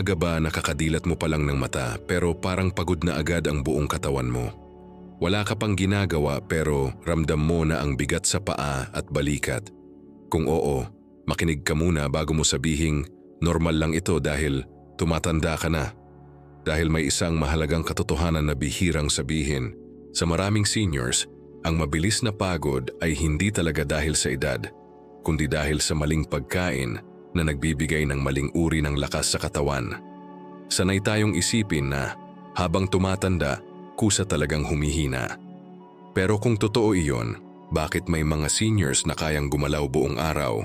umaga ba nakakadilat mo pa lang ng mata pero parang pagod na agad ang buong katawan mo? Wala ka pang ginagawa pero ramdam mo na ang bigat sa paa at balikat? Kung oo, makinig ka muna bago mo sabihing normal lang ito dahil tumatanda ka na. Dahil may isang mahalagang katotohanan na bihirang sabihin, sa maraming seniors, ang mabilis na pagod ay hindi talaga dahil sa edad, kundi dahil sa maling pagkain na nagbibigay ng maling uri ng lakas sa katawan. Sanay tayong isipin na habang tumatanda, kusa talagang humihina. Pero kung totoo iyon, bakit may mga seniors na kayang gumalaw buong araw,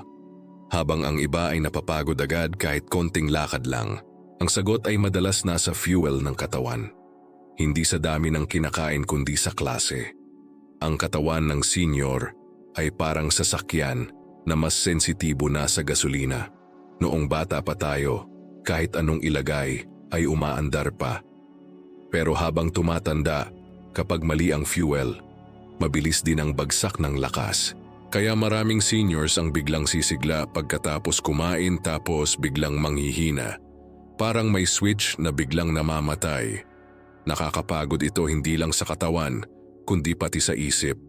habang ang iba ay napapagod agad kahit konting lakad lang? Ang sagot ay madalas nasa fuel ng katawan. Hindi sa dami ng kinakain kundi sa klase. Ang katawan ng senior ay parang sasakyan na mas sensitibo na sa gasolina. Noong bata pa tayo, kahit anong ilagay ay umaandar pa. Pero habang tumatanda, kapag mali ang fuel, mabilis din ang bagsak ng lakas. Kaya maraming seniors ang biglang sisigla pagkatapos kumain tapos biglang manghihina. Parang may switch na biglang namamatay. Nakakapagod ito hindi lang sa katawan, kundi pati sa isip.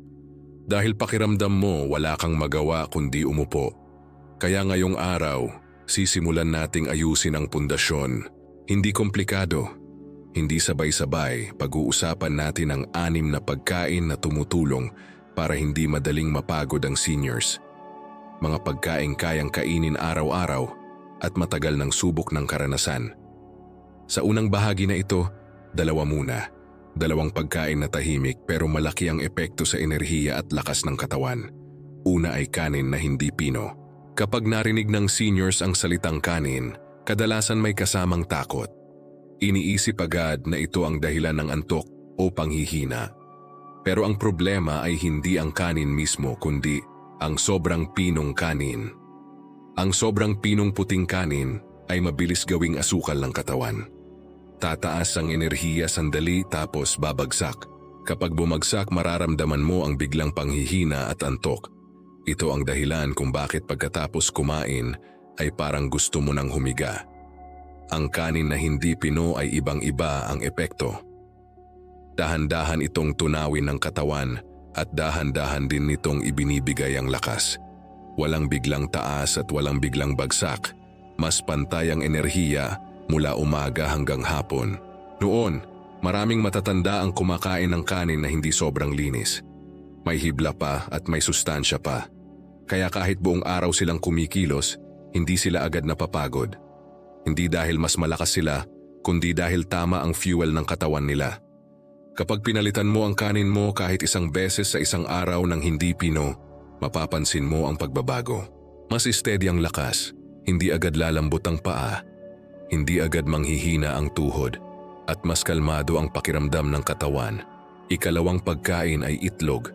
Dahil pakiramdam mo wala kang magawa kundi umupo. Kaya ngayong araw, sisimulan nating ayusin ang pundasyon. Hindi komplikado. Hindi sabay-sabay, pag-uusapan natin ang 6 na pagkain na tumutulong para hindi madaling mapagod ang seniors. Mga pagkain kayang kainin araw-araw at matagal ng subok ng karanasan. Sa unang bahagi na ito, 2 muna. 2 pagkain na tahimik pero malaki ang epekto sa enerhiya at lakas ng katawan. Una ay kanin na hindi pino. Kapag narinig ng seniors ang salitang kanin, kadalasan may kasamang takot. Iniisip agad na ito ang dahilan ng antok o panghihina. Pero ang problema ay hindi ang kanin mismo kundi ang sobrang pinong kanin. Ang sobrang pinong puting kanin ay mabilis gawing asukal ng katawan. Tataas ang enerhiya sandali tapos babagsak. Kapag bumagsak, mararamdaman mo ang biglang panghihina at antok. Ito ang dahilan kung bakit pagkatapos kumain ay parang gusto mo nang humiga. Ang kanin na hindi pino ay ibang-iba ang epekto. Dahan-dahan itong tunawin ng katawan at dahan-dahan din nitong ibinibigay ang lakas. Walang biglang taas at walang biglang bagsak. Mas pantay ang enerhiya mula umaga hanggang hapon. Noon, maraming matatanda ang kumakain ng kanin na hindi sobrang linis. May hibla pa at may sustansya pa. Kaya kahit buong araw silang kumikilos, hindi sila agad napapagod. Hindi dahil mas malakas sila, kundi dahil tama ang fuel ng katawan nila. Kapag pinalitan mo ang kanin mo kahit isang beses sa isang araw ng hindi pino, mapapansin mo ang pagbabago. Mas steady ang lakas, hindi agad lalambot ang paa, hindi agad manghihina ang tuhod, at mas kalmado ang pakiramdam ng katawan. Ikalawang pagkain ay itlog.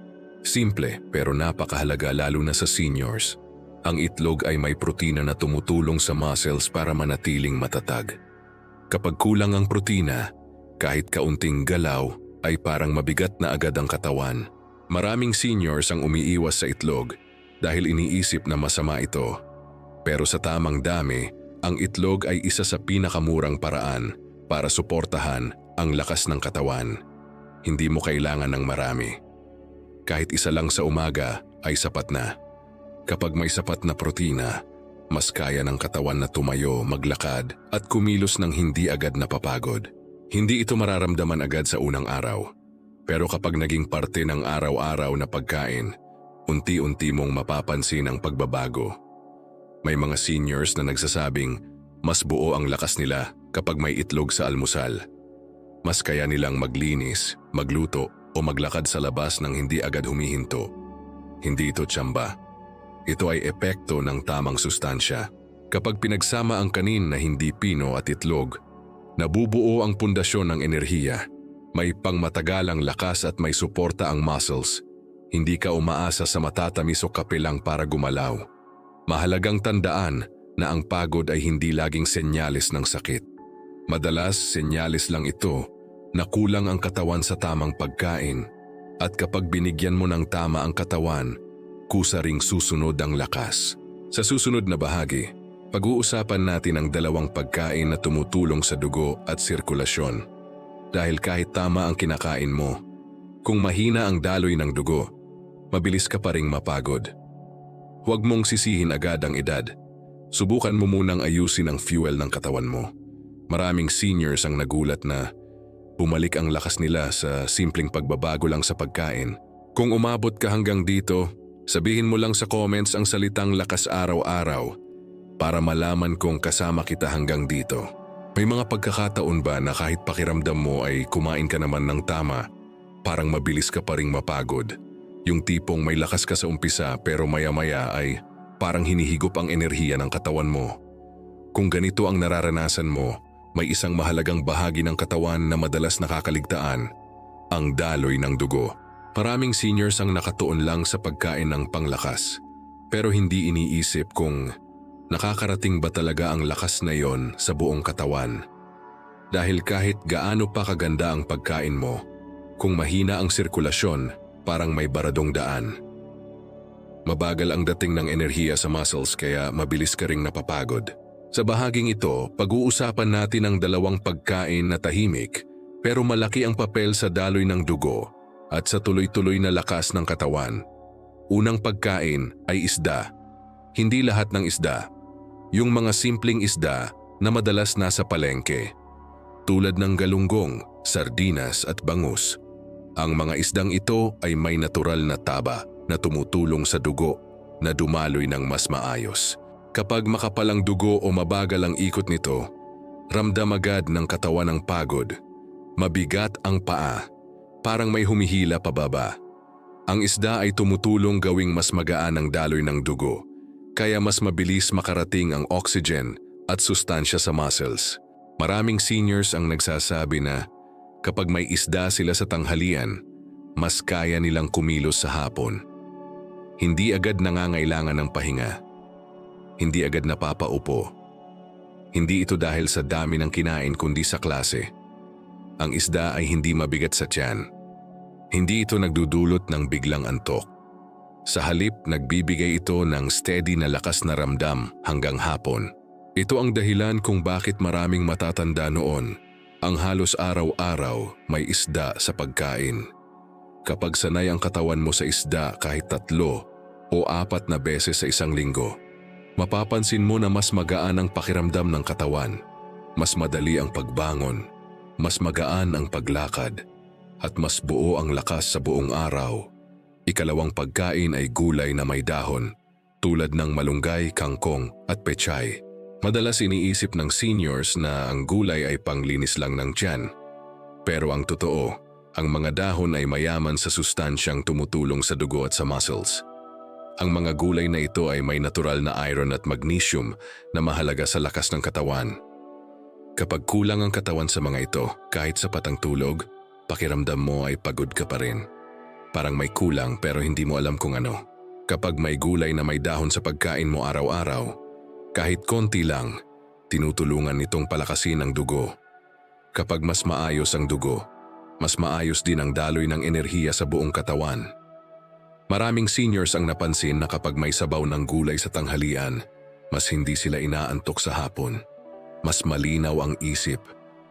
Simple pero napakahalaga lalo na sa seniors. Ang itlog ay may protina na tumutulong sa muscles para manatiling matatag. Kapag kulang ang protina, kahit kaunting galaw ay parang mabigat na agad ang katawan. Maraming seniors ang umiiwas sa itlog dahil iniisip na masama ito. Pero sa tamang dami, ang itlog ay isa sa pinakamurang paraan para suportahan ang lakas ng katawan. Hindi mo kailangan ng marami. Kahit isa lang sa umaga ay sapat na. Kapag may sapat na protina, mas kaya ng katawan na tumayo, maglakad at kumilos ng hindi agad napapagod. Hindi ito mararamdaman agad sa unang araw. Pero kapag naging parte ng araw-araw na pagkain, unti-unti mong mapapansin ang pagbabago. May mga seniors na nagsasabing mas buo ang lakas nila kapag may itlog sa almusal. Mas kaya nilang maglinis, magluto o maglakad sa labas nang hindi agad humihinto. Hindi ito tsamba. Ito ay epekto ng tamang sustansya. Kapag pinagsama ang kanin na hindi pino at itlog, nabubuo ang pundasyon ng enerhiya. May pangmatagalang lakas at may suporta ang muscles. Hindi ka umaasa sa matatamis o kape lang para gumalaw. Mahalagang tandaan na ang pagod ay hindi laging senyales ng sakit. Madalas senyales lang ito na kulang ang katawan sa tamang pagkain. At kapag binigyan mo ng tama ang katawan, kusa ring susunod ang lakas. Sa susunod na bahagi, Pag-uusapan natin ang dalawang pagkain na tumutulong sa dugo at sirkulasyon. Dahil kahit tama ang kinakain mo, kung mahina ang daloy ng dugo, mabilis ka pa ring mapagod. Huwag mong sisihin agad ang edad. Subukan mo munang ayusin ang fuel ng katawan mo. Maraming seniors ang nagulat na bumalik ang lakas nila sa simpleng pagbabago lang sa pagkain. Kung umabot ka hanggang dito, sabihin mo lang sa comments ang salitang lakas araw-araw para malaman kung kasama kita hanggang dito. May mga pagkakataon ba na kahit pakiramdam mo ay kumain ka naman ng tama, parang mabilis ka pa ring mapagod? Yung tipong may lakas ka sa umpisa pero maya-maya ay parang hinihigop ang enerhiya ng katawan mo. Kung ganito ang nararanasan mo, may isang mahalagang bahagi ng katawan na madalas nakakaligtaan, ang daloy ng dugo. Maraming seniors ang nakatuon lang sa pagkain ng panglakas, pero hindi iniisip kung nakakarating ba talaga ang lakas na yon sa buong katawan. Dahil kahit gaano pa kaganda ang pagkain mo, kung mahina ang sirkulasyon, parang may baradong daan. Mabagal ang dating ng enerhiya sa muscles kaya mabilis ka ring napapagod. Sa bahaging ito, pag-uusapan natin ang dalawang pagkain na tahimik pero malaki ang papel sa daloy ng dugo at sa tuloy-tuloy na lakas ng katawan. Unang pagkain ay isda. Hindi lahat ng isda. Yung mga simpleng isda na madalas nasa palengke. Tulad ng galunggong, sardinas at bangus. Ang mga isdang ito ay may natural na taba na tumutulong sa dugo na dumaloy ng mas maayos. Kapag makapal ang dugo o mabagal ang ikot nito, ramdam agad ng katawan ang pagod. Mabigat ang paa, parang may humihila pababa. Ang isda ay tumutulong gawing mas magaan ang daloy ng dugo, kaya mas mabilis makarating ang oxygen at sustansya sa muscles. Maraming seniors ang nagsasabi na kapag may isda sila sa tanghalian, mas kaya nilang kumilos sa hapon. Hindi agad nangangailangan ng pahinga. Hindi agad napapaupo. Hindi ito dahil sa dami ng kinain kundi sa klase. Ang isda ay hindi mabigat sa tiyan. Hindi ito nagdudulot ng biglang antok. Sa halip, nagbibigay ito ng steady na lakas na ramdam hanggang hapon. Ito ang dahilan kung bakit maraming matatanda noon ang halos araw-araw may isda sa pagkain. Kapag sanay ang katawan mo sa isda kahit 3 o 4 na beses sa isang linggo, mapapansin mo na mas magaan ang pakiramdam ng katawan, mas madali ang pagbangon, mas magaan ang paglakad, at mas buo ang lakas sa buong araw. Ikalawang pagkain ay gulay na may dahon, tulad ng malunggay, kangkong at pechay. Madalas iniisip ng seniors na ang gulay ay panglinis lang ng tiyan. Pero ang totoo, ang mga dahon ay mayaman sa sustansyang tumutulong sa dugo at sa muscles. Ang mga gulay na ito ay may natural na iron at magnesium na mahalaga sa lakas ng katawan. Kapag kulang ang katawan sa mga ito, kahit sapat ang tulog, pakiramdam mo ay pagod ka pa rin. Parang may kulang pero hindi mo alam kung ano. Kapag may gulay na may dahon sa pagkain mo araw-araw, kahit konti lang, tinutulungan nitong palakasin ang dugo. Kapag mas maayos ang dugo, mas maayos din ang daloy ng enerhiya sa buong katawan. Maraming seniors ang napansin na kapag may sabaw ng gulay sa tanghalian, mas hindi sila inaantok sa hapon. Mas malinaw ang isip,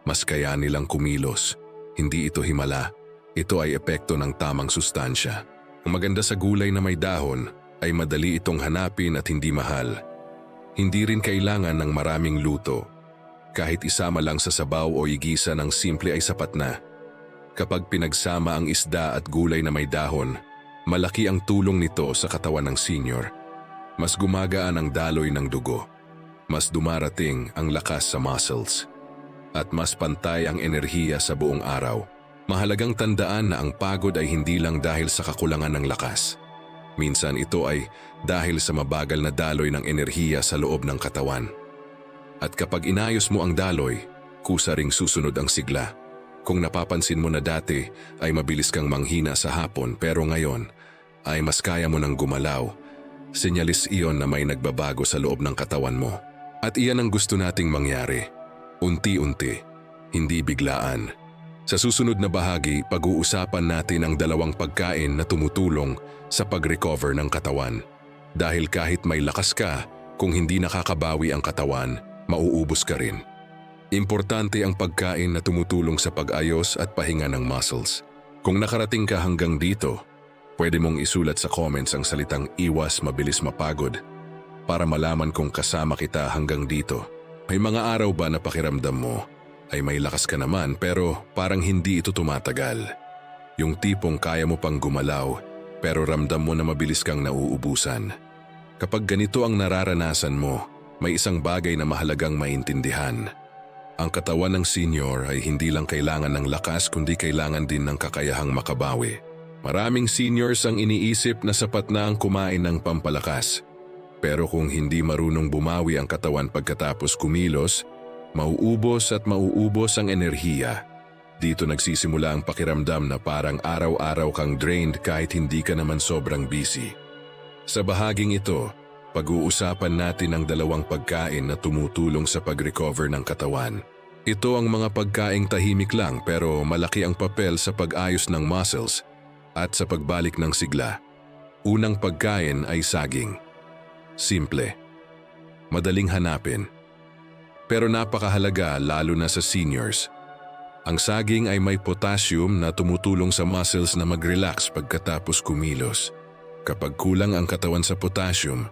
mas kaya nilang kumilos. Hindi ito himala, ito ay epekto ng tamang sustansya. Ang maganda sa gulay na may dahon ay madali itong hanapin at hindi mahal. Hindi rin kailangan ng maraming luto. Kahit isama lang sa sabaw o igisa ng simple ay sapat na. Kapag pinagsama ang isda at gulay na may dahon, malaki ang tulong nito sa katawan ng senior. Mas gumagaan ang daloy ng dugo. Mas dumarating ang lakas sa muscles. At mas pantay ang enerhiya sa buong araw. Mahalagang tandaan na ang pagod ay hindi lang dahil sa kakulangan ng lakas. Minsan ito ay dahil sa mabagal na daloy ng enerhiya sa loob ng katawan. At kapag inayos mo ang daloy, kusa ring susunod ang sigla. Kung napapansin mo na dati ay mabilis kang manghina sa hapon pero ngayon ay mas kaya mo nang gumalaw, senyalis iyon na may nagbabago sa loob ng katawan mo. At iyan ang gusto nating mangyari. Unti-unti, hindi biglaan. Sa susunod na bahagi, pag-uusapan natin ang dalawang pagkain na tumutulong sa pag-recover ng katawan. Dahil kahit may lakas ka, Kung hindi nakakabawi ang katawan, mauubos ka rin. Importante ang pagkain na tumutulong sa pag-ayos at pahinga ng muscles. Kung nakarating ka hanggang dito, pwede mong isulat sa comments ang salitang iwas mabilis mapagod para malaman kung kasama kita hanggang dito. May mga araw ba na pakiramdam mo ay may lakas ka naman pero parang hindi ito tumatagal? Yung tipong kaya mo pang gumalaw pero ramdam mo na mabilis kang nauubusan. Kapag ganito ang nararanasan mo, may isang bagay na mahalagang maintindihan. Ang katawan ng senior ay hindi lang kailangan ng lakas kundi kailangan din ng kakayahang makabawi. Maraming seniors ang iniisip na sapat na ang kumain ng pampalakas. Pero kung hindi marunong bumawi ang katawan pagkatapos kumilos, mauubos at mauubos ang enerhiya. Dito nagsisimula ang pakiramdam na parang araw-araw kang drained kahit hindi ka naman sobrang busy. Sa bahaging ito, pag-uusapan natin ang dalawang pagkain na tumutulong sa pag-recover ng katawan. Ito ang mga pagkaing tahimik lang pero malaki ang papel sa pag-ayos ng muscles at sa pagbalik ng sigla. Unang pagkain ay saging. Simple. Madaling hanapin. Pero napakahalaga lalo na sa seniors. Ang saging ay may potassium na tumutulong sa muscles na mag-relax pagkatapos kumilos. Kapag kulang ang katawan sa potassium,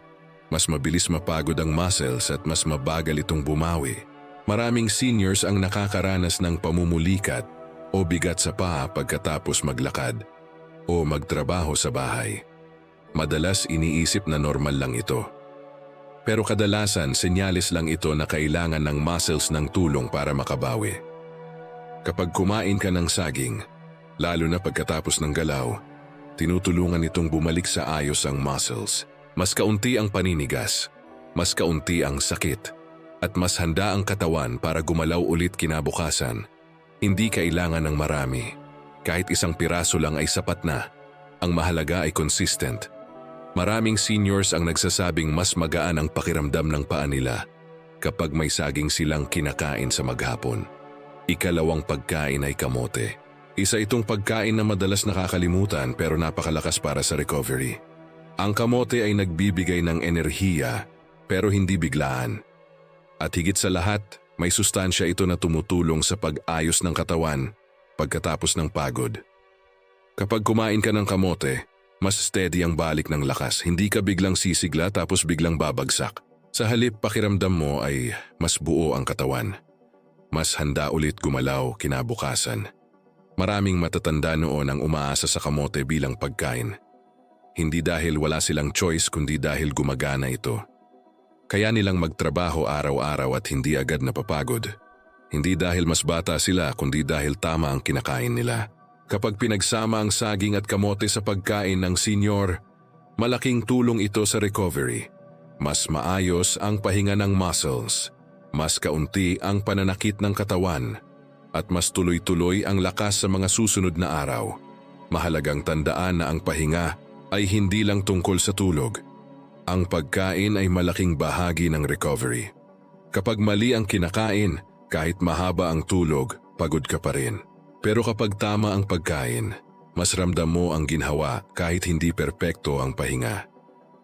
mas mabilis mapagod ang muscles at mas mabagal itong bumawi. Maraming seniors ang nakakaranas ng pamumulikat o bigat sa paa pagkatapos maglakad o magtrabaho sa bahay. Madalas iniisip na normal lang ito. Pero kadalasan senyales lang ito na kailangan ng muscles ng tulong para makabawi. Kapag kumain ka ng saging, lalo na pagkatapos ng galaw, tinutulungan itong bumalik sa ayos ang muscles. Mas kaunti ang paninigas, mas kaunti ang sakit, at mas handa ang katawan para gumalaw ulit kinabukasan. Hindi kailangan ng marami. Kahit isang piraso lang ay sapat na. Ang mahalaga ay consistent. Maraming seniors ang nagsasabing mas magaan ang pakiramdam ng paa nila kapag may saging silang kinakain sa maghapon. Ikalawang pagkain ay kamote. Isa itong pagkain na madalas nakakalimutan pero napakalakas para sa recovery. Ang kamote ay nagbibigay ng enerhiya pero hindi biglaan. At higit sa lahat, may sustansya ito na tumutulong sa pag-ayos ng katawan pagkatapos ng pagod. Kapag kumain ka ng kamote, mas steady ang balik ng lakas. Hindi ka biglang sisigla tapos biglang babagsak. Sa halip, pakiramdam mo ay mas buo ang katawan. Mas handa ulit gumalaw kinabukasan. Maraming matatanda noon ang umaasa sa kamote bilang pagkain. Hindi dahil wala silang choice kundi dahil gumagana ito. Kaya nilang magtrabaho araw-araw at hindi agad napapagod. Hindi dahil mas bata sila kundi dahil tama ang kinakain nila. Kapag pinagsama ang saging at kamote sa pagkain ng senior, malaking tulong ito sa recovery. Mas maayos ang pahinga ng muscles, mas kaunti ang pananakit ng katawan, at mas tuloy-tuloy ang lakas sa mga susunod na araw. Mahalagang tandaan na ang pahinga ay hindi lang tungkol sa tulog. Ang pagkain ay malaking bahagi ng recovery. Kapag mali ang kinakain, kahit mahaba ang tulog, pagod ka pa rin. Pero kapag tama ang pagkain, mas ramdam mo ang ginhawa kahit hindi perpekto ang pahinga.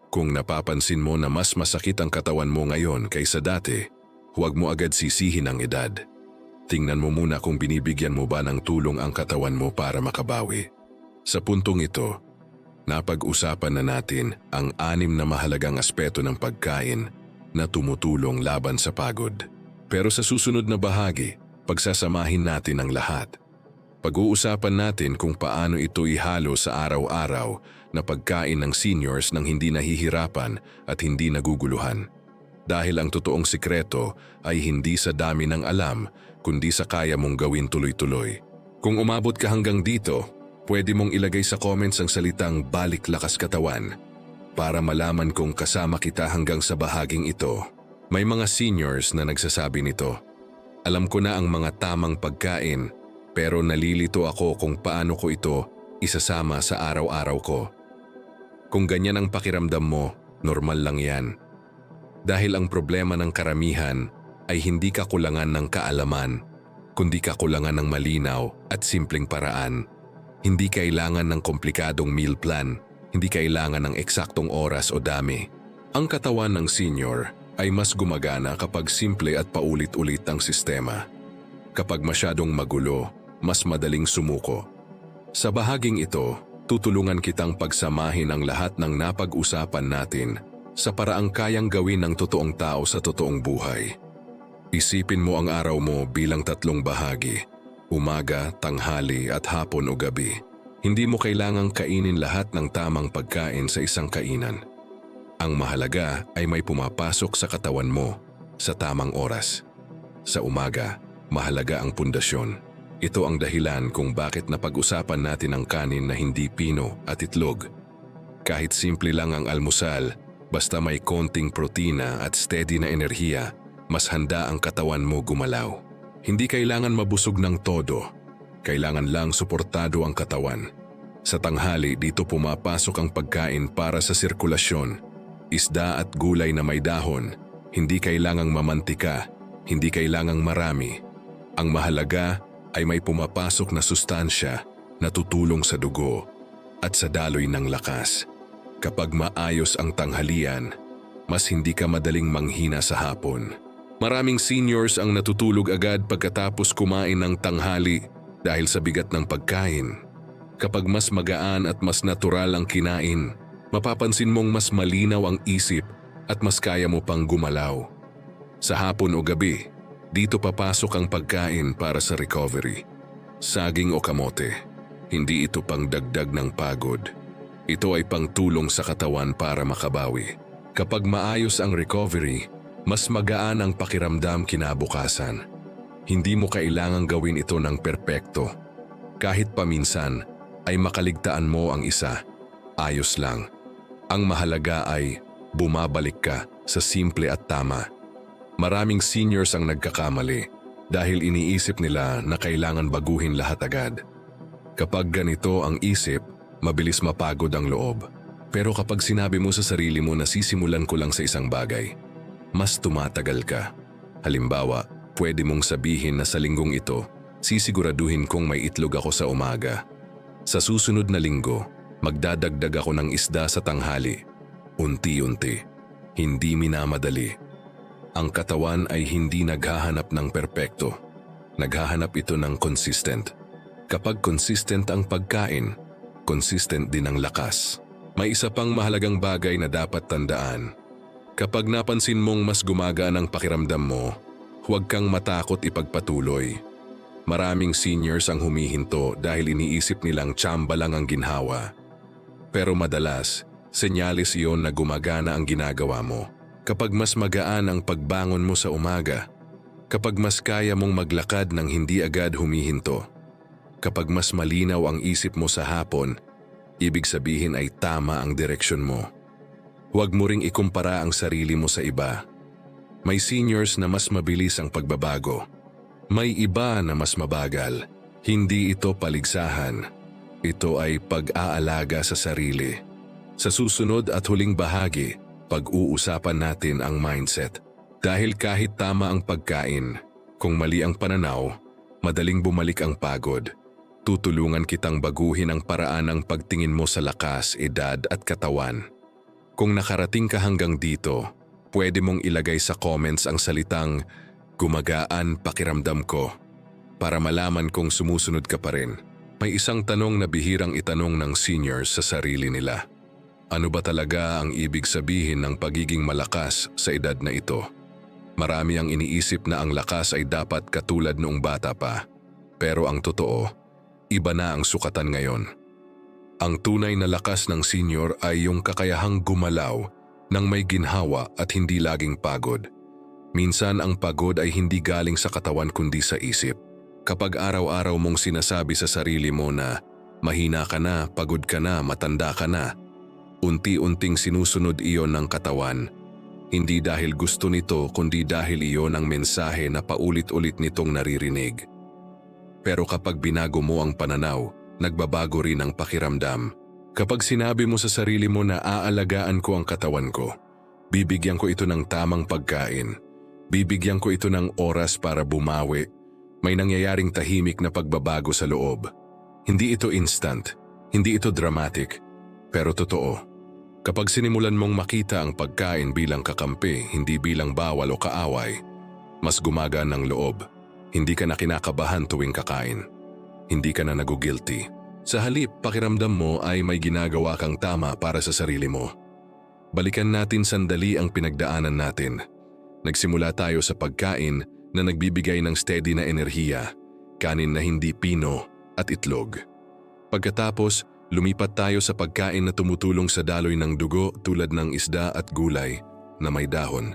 Kung napapansin mo na mas masakit ang katawan mo ngayon kaysa dati, huwag mo agad sisihin ang edad. Tingnan mo muna kung binibigyan mo ba ng tulong ang katawan mo para makabawi. Sa puntong ito, napag-usapan na natin ang 6 na mahalagang aspeto ng pagkain na tumutulong laban sa pagod. Pero sa susunod na bahagi, pagsasamahin natin ang lahat. Pag-uusapan natin kung paano ito ihalo sa araw-araw na pagkain ng seniors nang hindi nahihirapan at hindi naguguluhan. Dahil ang totoong sikreto ay hindi sa dami ng alam, kundi sa kaya mong gawin tuloy-tuloy. Kung umabot ka hanggang dito, pwede mong ilagay sa comments ang salitang balik lakas katawan para malaman kung kasama kita hanggang sa bahaging ito. May mga seniors na nagsasabi nito, "Alam ko na ang mga tamang pagkain, pero nalilito ako kung paano ko ito isasama sa araw-araw ko." Kung ganyan ang pakiramdam mo, normal lang yan. Dahil ang problema ng karamihan ay hindi kakulangan ng kaalaman, kundi kakulangan ng malinaw at simpleng paraan. Hindi kailangan ng komplikadong meal plan, hindi kailangan ng eksaktong oras o dami. Ang katawan ng senior ay mas gumagana kapag simple at paulit-ulit ang sistema. Kapag masyadong magulo, mas madaling sumuko. Sa bahaging ito, tutulungan kitang pagsamahin ang lahat ng napag-usapan natin sa paraang kayang gawin ng totoong tao sa totoong buhay. Isipin mo ang araw mo bilang 3 bahagi: umaga, tanghali at hapon o gabi. Hindi mo kailangang kainin lahat ng tamang pagkain sa isang kainan. Ang mahalaga ay may pumapasok sa katawan mo sa tamang oras. Sa umaga, mahalaga ang pundasyon. Ito ang dahilan kung bakit napag-usapan natin ang kanin na hindi pino at itlog. Kahit simple lang ang almusal, basta may konting protina at steady na enerhiya, mas handa ang katawan mo gumalaw. Hindi kailangan mabusog ng todo. Kailangan lang suportado ang katawan. Sa tanghali, dito pumapasok ang pagkain para sa sirkulasyon. Isda at gulay na may dahon, hindi kailangang mamantika, hindi kailangang marami. Ang mahalaga ay may pumapasok na sustansya na tutulong sa dugo at sa daloy ng lakas. Kapag maayos ang tanghalian, mas hindi ka madaling manghina sa hapon. Maraming seniors ang natutulog agad pagkatapos kumain ng tanghali dahil sa bigat ng pagkain. Kapag mas magaan at mas natural ang kinain, mapapansin mong mas malinaw ang isip at mas kaya mo pang gumalaw. Sa hapon o gabi, dito papasok ang pagkain para sa recovery. Saging o kamote, hindi ito pang dagdag ng pagod. Ito ay pangtulong sa katawan para makabawi. Kapag maayos ang recovery, mas magaan ang pakiramdam kinabukasan. Hindi mo kailangang gawin ito ng perpekto. Kahit paminsan ay makaligtaan mo ang isa, ayos lang. Ang mahalaga ay bumabalik ka sa simple at tama. Maraming seniors ang nagkakamali dahil iniisip nila na kailangan baguhin lahat agad. Kapag ganito ang isip, mabilis mapagod ang loob. Pero kapag sinabi mo sa sarili mo na sisimulan ko lang sa isang bagay, mas tumatagal ka. Halimbawa, pwede mong sabihin na sa linggong ito, sisiguraduhin kong may itlog ako sa umaga. Sa susunod na linggo, magdadagdag ako ng isda sa tanghali. Unti-unti, hindi minamadali. Ang katawan ay hindi naghahanap ng perpekto. Naghahanap ito ng consistent. Kapag consistent ang pagkain, consistent din ang lakas. May isa pang mahalagang bagay na dapat tandaan. Kapag napansin mong mas gumagaan ang pakiramdam mo, huwag kang matakot ipagpatuloy. Maraming seniors ang humihinto dahil iniisip nilang tsamba lang ang ginhawa. Pero madalas, senyales iyon na gumagana ang ginagawa mo. Kapag mas magaan ang pagbangon mo sa umaga, kapag mas kaya mong maglakad ng hindi agad humihinto, kapag mas malinaw ang isip mo sa hapon, ibig sabihin ay tama ang direksyon mo. Huwag mo ring ikumpara ang sarili mo sa iba. May seniors na mas mabilis ang pagbabago. May iba na mas mabagal. Hindi ito paligsahan. Ito ay pag-aalaga sa sarili. Sa susunod at huling bahagi, pag-uusapan natin ang mindset. Dahil kahit tama ang pagkain, kung mali ang pananaw, madaling bumalik ang pagod. Tutulungan kitang baguhin ang paraan ng pagtingin mo sa lakas, edad at katawan. Kung nakarating ka hanggang dito, pwede mong ilagay sa comments ang salitang gumagaan pakiramdam ko para malaman kung sumusunod ka pa rin. May isang tanong na bihirang itanong ng seniors sa sarili nila. Ano ba talaga ang ibig sabihin ng pagiging malakas sa edad na ito? Marami ang iniisip na ang lakas ay dapat katulad noong bata pa. Pero ang totoo, iba na ang sukatan ngayon. Ang tunay na lakas ng senior ay yung kakayahang gumalaw nang may ginhawa at hindi laging pagod. Minsan ang pagod ay hindi galing sa katawan kundi sa isip. Kapag araw-araw mong sinasabi sa sarili mo na mahina ka na, pagod ka na, matanda ka na, unti-unting sinusunod iyon ng katawan. Hindi dahil gusto nito kundi dahil iyon ang mensahe na paulit-ulit nitong naririnig. Pero kapag binago mo ang pananaw, nagbabago rin ang pakiramdam. Kapag sinabi mo sa sarili mo na aalagaan ko ang katawan ko, bibigyan ko ito ng tamang pagkain, bibigyan ko ito ng oras para bumawi, may nangyayaring tahimik na pagbabago sa loob. Hindi ito instant, hindi ito dramatic, pero totoo. Kapag sinimulan mong makita ang pagkain bilang kakampi, hindi bilang bawal o kaaway, mas gumagaan ang loob. Hindi ka na kinakabahan tuwing kakain. Hindi ka na nagugilty. Sa halip, pakiramdam mo ay may ginagawa kang tama para sa sarili mo. Balikan natin sandali ang pinagdaanan natin. Nagsimula tayo sa pagkain na nagbibigay ng steady na enerhiya, kanin na hindi pino at itlog. Pagkatapos, lumipat tayo sa pagkain na tumutulong sa daloy ng dugo tulad ng isda at gulay na may dahon.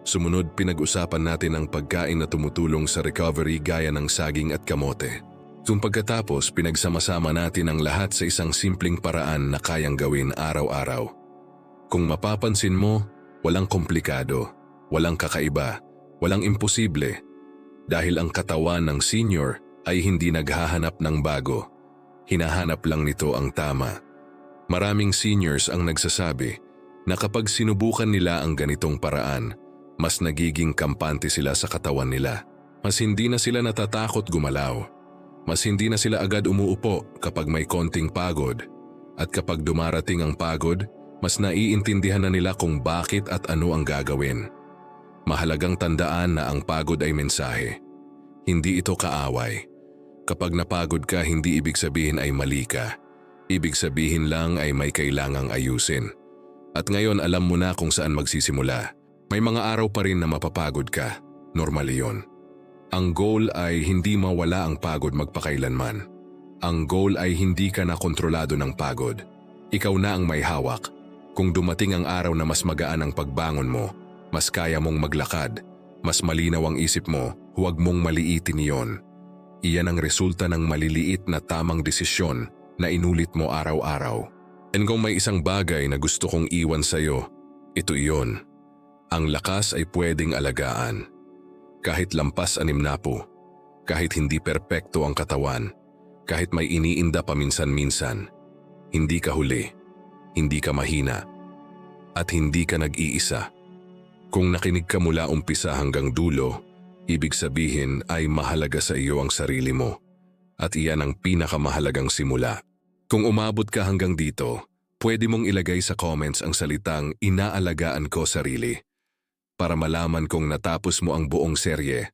Sumunod, pinag-usapan natin ang pagkain na tumutulong sa recovery gaya ng saging at kamote. Pagkatapos, pinagsama-sama natin ang lahat sa isang simpleng paraan na kayang gawin araw-araw. Kung mapapansin mo, walang komplikado, walang kakaiba, walang imposible. Dahil ang katawan ng senior ay hindi naghahanap ng bago. Hinahanap lang nito ang tama. Maraming seniors ang nagsasabi na kapag sinubukan nila ang ganitong paraan, mas nagiging kampante sila sa katawan nila. Mas hindi na sila natatakot gumalaw. Mas hindi na sila agad umuupo kapag may konting pagod. At kapag dumarating ang pagod, mas naiintindihan na nila kung bakit at ano ang gagawin. Mahalagang tandaan na ang pagod ay mensahe. Hindi ito kaaway. Kapag napagod ka, hindi ibig sabihin ay mali ka. Ibig sabihin lang ay may kailangang ayusin. At ngayon alam mo na kung saan magsisimula. May mga araw pa rin na mapapagod ka. Normal yun. Ang goal ay hindi mawala ang pagod magpakailanman. Ang goal ay hindi ka na kontrolado ng pagod. Ikaw na ang may hawak. Kung dumating ang araw na mas magaan ang pagbangon mo, mas kaya mong maglakad, mas malinaw ang isip mo, huwag mong maliitin iyon. Iyan ang resulta ng maliliit na tamang desisyon na inulit mo araw-araw. And kung may isang bagay na gusto kong iwan sa'yo, ito iyon. Ang lakas ay pwedeng alagaan. Kahit lampas 6 kahit hindi perpekto ang katawan, kahit may iniinda paminsan-minsan, hindi ka huli, hindi ka mahina, at hindi ka nag-iisa. Kung nakinig ka mula umpisa hanggang dulo, ibig sabihin ay mahalaga sa iyo ang sarili mo, at iyan ang pinakamahalagang simula. Kung umabot ka hanggang dito, pwede mong ilagay sa comments ang salitang inaalagaan ko sarili. Para malaman kung natapos mo ang buong serye